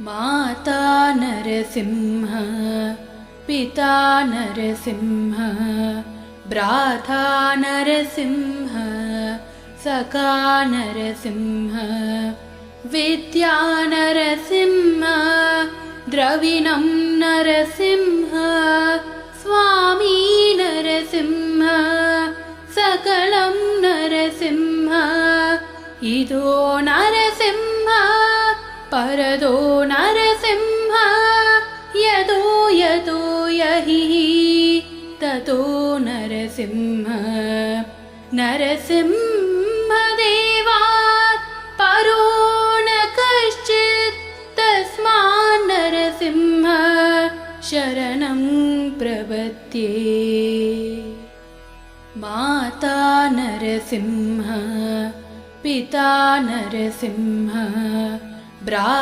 माता नरसिंह पिता नरसिंह भ्राता नरसिंह सखा नरसिंह विद्या नरसिंह द्रविणं नरसिंह स्वामी नरसिंह सकलं नरसिंह इदो नरसिंह परदो नरसिंह यदो यतो यहि ततो नरसिंह नरसिंहदेवात् परो न कश्चित् तस्मात् नरसिंह शरणं प्रपद्ये। माता नरसिंह पिता नरसिंह भ्राता